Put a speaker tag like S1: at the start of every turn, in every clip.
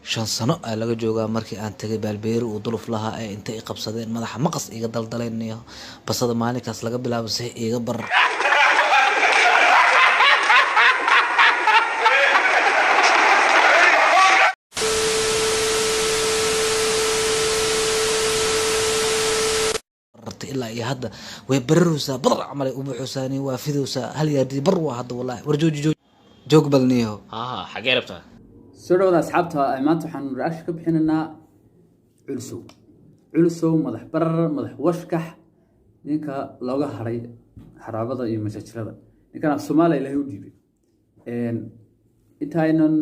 S1: shan sano aa laga joogaa markii aan tagay baalbeeri uu duluf lahaa ee intay i qabsadeen madaxa maqas iga daldalaynayo basada maalinkaas laga bilaabo si iga bar ilaa iyo hadda way bararaysaa badar camal ay u buuxsaani waa fidowsaa hal yaadi bar waa hadda wallahi war joog balniyo
S2: xagee rabtaa
S3: soo dhawaada asxaabta maanta waxaan raash ka bixinaynaa culusow madax barar madax washkax ninka looga haray xaraabada iyo mashaajirada ninkan af Soomaaliya ilaahay u dhiibay intaynan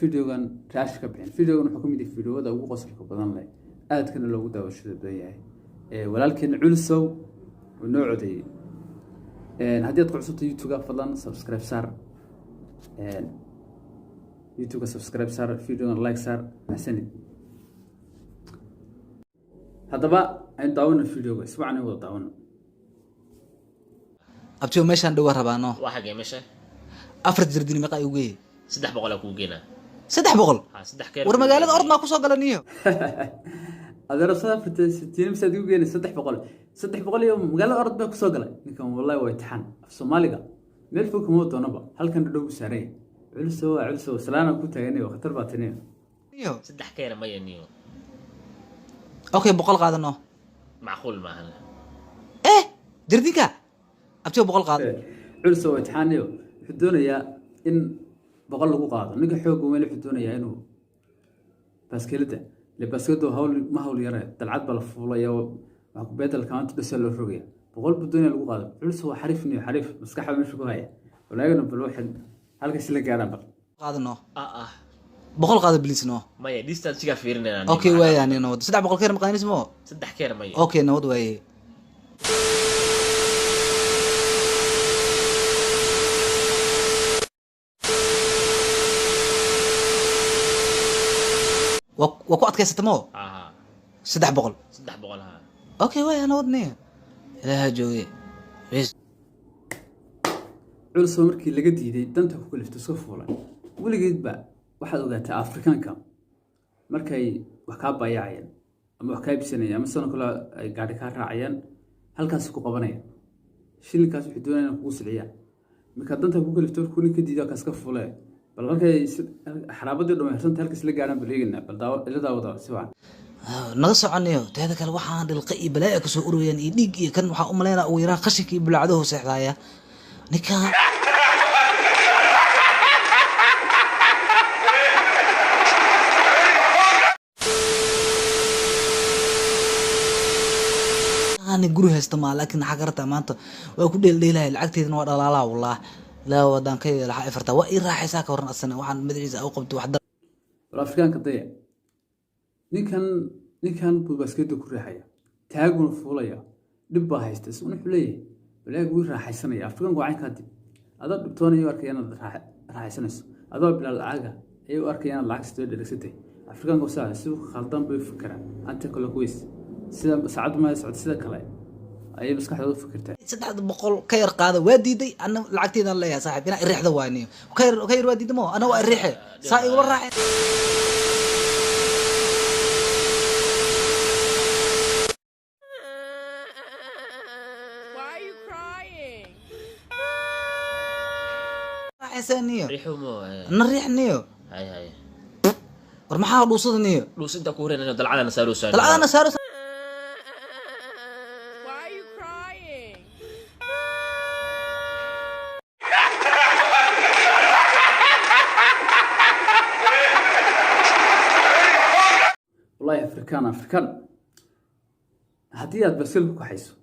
S3: videogan raash ka bixin videogan wuxuu kamid yahay videoada ugu qosolka badan leh aadkana loogu daawashada badan yahay walaalkeen culusow noo codeeyay haddii aad ku cusubta youtube fadlan subscribe saar youtube subscribe saar video like saar mahsanid haddaba aan daawano videoga isbuucna wada daawano
S1: abtiyo meeshaan dhawa rabaano
S2: waa xagee meesha
S1: afar jirdin meeqa ugu geeyay
S2: 300 ku geena
S1: 300
S2: 3 keer
S1: war magaalada ord ma ku soo galaniyo
S3: adara safarta 60 masad ugu geeyay 300 iyo magaalada ord ba ku soo galay ninkan wallahi way taxan af Soomaaliga meel fog kuma doonaba halkan dhow saaray culusow salaana ku taaganayo khatar baataniyo
S1: niyo
S2: 3 keer ma yaniyo
S1: okay boqol qaadano
S2: macquul ma aha
S1: jirdinka abtiyo boqol qaad
S3: culusow way taxaniyo wuxuu doonayaa in boqol lagu qaado ninka xoog weyn wuxuu doonayaa inuu baskilada baskilada hawl yare dalcad bala fuulayo wax ku bedel kaanta dhasha loo rogaya boqol budoonya lagu qaado culusow xariif maskaxda meesha ku haya walaagana bal waxan halkaas la gaaraan bal
S1: qaadano boqol qaado please no
S2: maya distance ga fiirinayna
S1: okay waayaan inoo 300 keer ma qaanismo
S2: 3 keer maya
S1: okay nabad waaye وكو أتكيستمو 300
S2: 300
S1: أوكي ويا أنا ودني إلها جوي بس
S3: culusow markii laga diiday danta ku kalifto soo fuulan waligeed ba waxaad ogaataa Afrikaanka markay wax ka baayacayeen ama wax ka ibsanayeen ama sano kale ay gaadhi ka raacayeen halkaas ku qabanayaan shilinkaas wuxuu doonayaan kugu silciya marka danta ku kalifto ku ninka diiday kaas ka fuulay bal markay xaraabada dhameeysan halkaas la gaaraan baleegina bal ila daawada si waan
S1: naga soconayo teeda kale waxaan dhilqay balaa ka soo ururiyeen iyo dhiig iyo kan waxa u maleynaa uu yaraa qashinka iyo bulacadahu seexdaaya ninka أنا جروه استمع لكن حقرتها ما أنت وأقول لي لا العكت إذا ما لا والله لا ودان كي راح يفرت وإيه راح يساك ورنا السنة واحد مدري إذا أوقفت واحد
S3: الأفريقيان قضية نكان ببسكيتو كل حاجة تاجون فوليا دبا هيستس ونحليه ولا يقول راح يسنى أفريقيان قاعد كاتب هذا دكتورني يوركيان راح يسنس هذا بلا العاقة أي يوركيان العكس تودي لسته أفريقيان قصة سو خلطان بفكرة أنت كله كويس سيدا سعد ما يسعد سيدا كلاي أي بس كحدود فكرته
S1: سدح بقول كير قاعدة وادي أنا لعقتي أنا لا يا صاحب أنا الريح ذواني وكير وادي مو أنا والريح ساي ولا راح حسانيو
S2: ريحو مو
S1: نريح نيو
S2: هاي
S1: ورمحاو دوصدنيو
S2: لوس انت كورين دلعنا سارو
S1: طلعنا سارو
S3: والله أفريكان هدي أتبسل كحيسو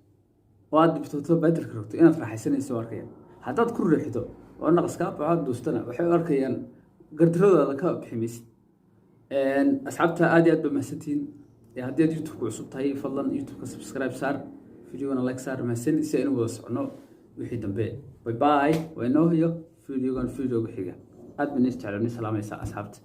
S3: وأدي بتوتو بدل كروتو أنا فرح يسني سواركيا هذا تكون ريحته وأنا قسكاب عاد دوستنا وحي أركيان قدروا ذاك بحميس أصحابتها أدي أدب مسنتين هدي يوتيوب عصب تاي فضلا يوتيوب سبسكرايب صار فيديونا لايك صار مسني سينو وصعنو وحي دنبي باي باي وإنه هي فيديو بحيجة أدب نيس تعلمني سلام يا أصحابتي